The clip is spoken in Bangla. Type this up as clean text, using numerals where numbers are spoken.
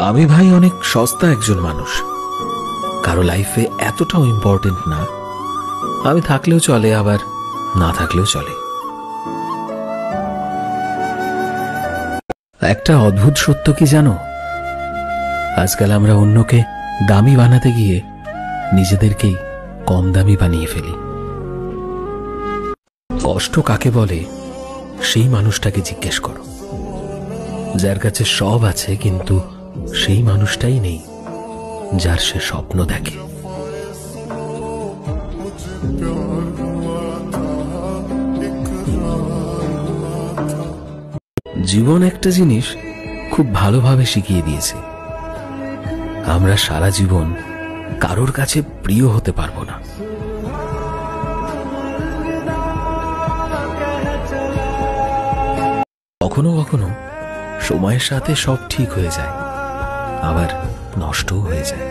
আমি ভাই অনেক সস্তা একজন মানুষ, কারো লাইফে এতটাও ইম্পর্টেন্ট না। আমি থাকলেও চলে, আবার না থাকলেও চলে। একটা অদ্ভুত সত্য কি জানো, আজকাল আমরা অন্যকে দামি বানাতে গিয়ে নিজেদেরকেই কম দামি বানিয়ে ফেলি। কষ্ট কাকে বলে সেই মানুষটাকে জিজ্ঞেস করো, যার কাছে সব আছে কিন্তু সেই মানুষটাই নেই যার সে স্বপ্ন দেখে। জীবন একটা জিনিস খুব ভালোভাবে শিখিয়ে দিয়েছে, আমরা সারা জীবন কারোর কাছে প্রিয় হতে পারবো না। কখনো কখনো সময়ের সাথে সব ঠিক হয়ে যায়, আবার নষ্টও হয়ে যায়।